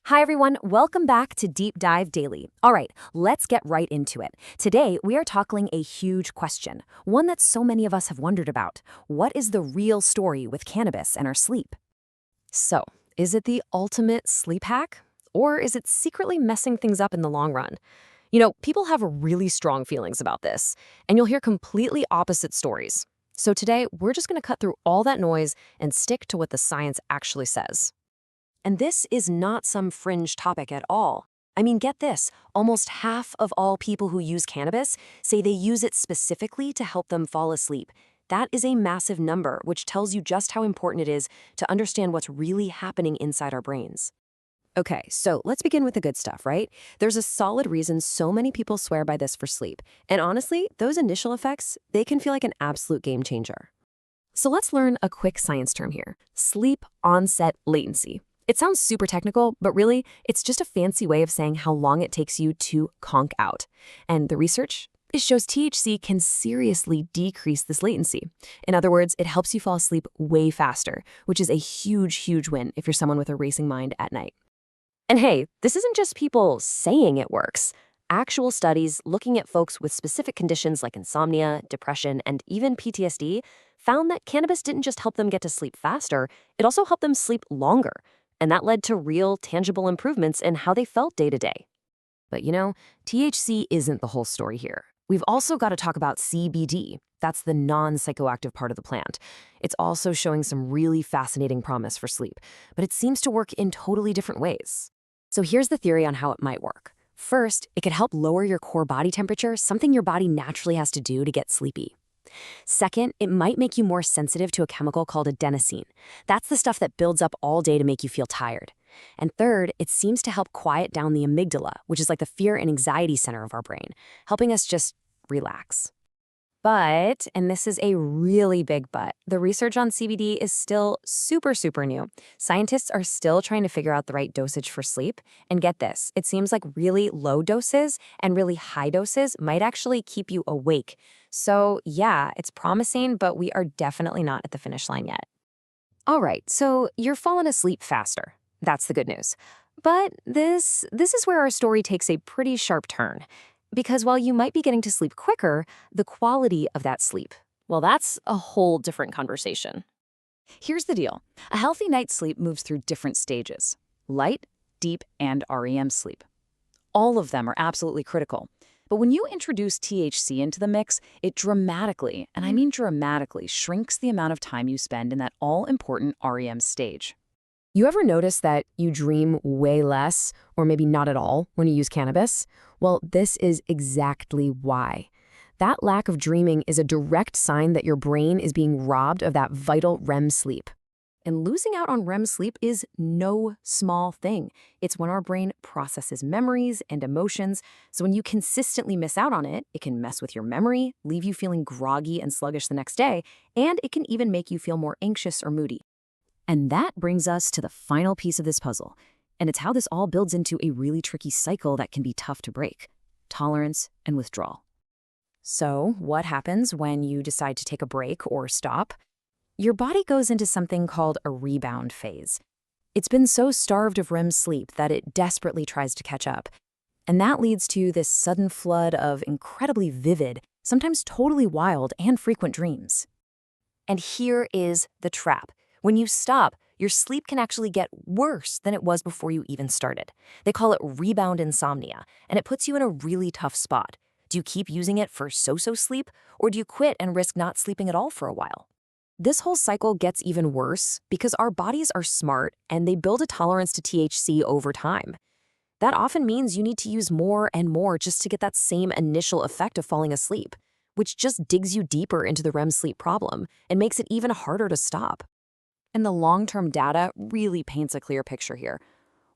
Hi, everyone. Welcome back to Deep Dive Daily. All right, let's get right into it. Today, we are tackling a huge question, one that so many of us have wondered about. What is the real story with cannabis and our sleep? So, is it the ultimate sleep hack? Or is it secretly messing things up in the long run? People have really strong feelings about this, and you'll hear completely opposite stories. So today, we're just going to cut through all that noise and stick to what the science actually says. And this is not some fringe topic at all. I mean, get this, almost half of all people who use cannabis say they use it specifically to help them fall asleep. That is a massive number, which tells you just how important it is to understand what's really happening inside our brains. Okay, so let's begin with the good stuff, right? There's a solid reason so many people swear by this for sleep. And honestly, those initial effects, they can feel like an absolute game changer. So let's learn a quick science term here, sleep onset latency. It sounds super technical, but really, it's just a fancy way of saying how long it takes you to conk out. And the research? It shows THC can seriously decrease this latency. In other words, it helps you fall asleep way faster, which is a huge, huge win if you're someone with a racing mind at night. And hey, this isn't just people saying it works. Actual studies looking at folks with specific conditions like insomnia, depression, and even PTSD found that cannabis didn't just help them get to sleep faster, it also helped them sleep longer. And that led to real, tangible improvements in how they felt day to day. But THC isn't the whole story here. We've also got to talk about CBD. That's the non-psychoactive part of the plant. It's also showing some really fascinating promise for sleep, but it seems to work in totally different ways. So here's the theory on how it might work. First, it could help lower your core body temperature, something your body naturally has to do to get sleepy. Second, it might make you more sensitive to a chemical called adenosine. That's the stuff that builds up all day to make you feel tired. And third, it seems to help quiet down the amygdala, which is like the fear and anxiety center of our brain, helping us just relax. But, and this is a really big but, the research on CBD is still super, super new. Scientists are still trying to figure out the right dosage for sleep. And get this, it seems like really low doses and really high doses might actually keep you awake. So yeah, it's promising, but we are definitely not at the finish line yet. All right, so you're falling asleep faster. That's the good news. But this is where our story takes a pretty sharp turn. Because while you might be getting to sleep quicker, the quality of that sleep, well, that's a whole different conversation. Here's the deal. A healthy night's sleep moves through different stages: light, deep, and REM sleep. All of them are absolutely critical. But when you introduce THC into the mix, it dramatically, and I mean dramatically, shrinks the amount of time you spend in that all-important REM stage. You ever notice that you dream way less, or maybe not at all, when you use cannabis? Well, this is exactly why. That lack of dreaming is a direct sign that your brain is being robbed of that vital REM sleep. And losing out on REM sleep is no small thing. It's when our brain processes memories and emotions, so when you consistently miss out on it, it can mess with your memory, leave you feeling groggy and sluggish the next day, and it can even make you feel more anxious or moody. And that brings us to the final piece of this puzzle. And it's how this all builds into a really tricky cycle that can be tough to break: tolerance and withdrawal. So, what happens when you decide to take a break or stop? Your body goes into something called a rebound phase. It's been so starved of REM sleep that it desperately tries to catch up. And that leads to this sudden flood of incredibly vivid, sometimes totally wild and frequent dreams. And here is the trap. When you stop, your sleep can actually get worse than it was before you even started. They call it rebound insomnia, and it puts you in a really tough spot. Do you keep using it for so-so sleep, or do you quit and risk not sleeping at all for a while? This whole cycle gets even worse because our bodies are smart and they build a tolerance to THC over time. That often means you need to use more and more just to get that same initial effect of falling asleep, which just digs you deeper into the REM sleep problem and makes it even harder to stop. And the long-term data really paints a clear picture here.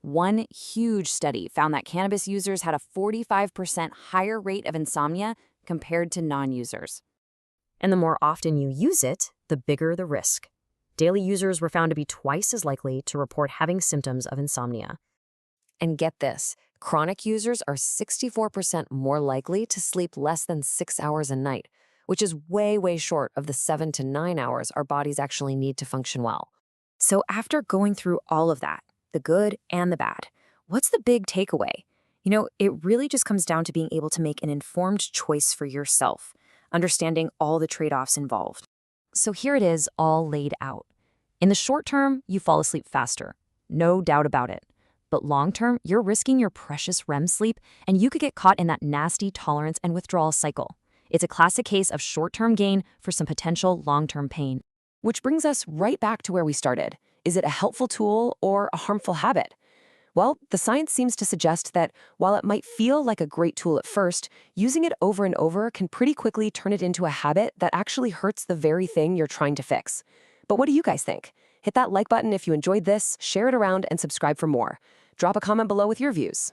One huge study found that cannabis users had a 45% higher rate of insomnia compared to non-users. And the more often you use it, the bigger the risk. Daily users were found to be twice as likely to report having symptoms of insomnia. And get this, chronic users are 64% more likely to sleep less than 6 hours a night, which is way, way short of the 7 to 9 hours our bodies actually need to function well. So after going through all of that, the good and the bad, What's the big takeaway? It really just comes down to being able to make an informed choice for yourself, understanding all the trade-offs involved. So here it is, all laid out. In the short term, you fall asleep faster. No doubt about it. But long term, you're risking your precious REM sleep, and you could get caught in that nasty tolerance and withdrawal cycle. It's a classic case of short-term gain for some potential long-term pain. Which brings us right back to where we started. Is it a helpful tool or a harmful habit? Well, the science seems to suggest that while it might feel like a great tool at first, using it over and over can pretty quickly turn it into a habit that actually hurts the very thing you're trying to fix. But what do you guys think? Hit that like button if you enjoyed this, share it around, and subscribe for more. Drop a comment below with your views.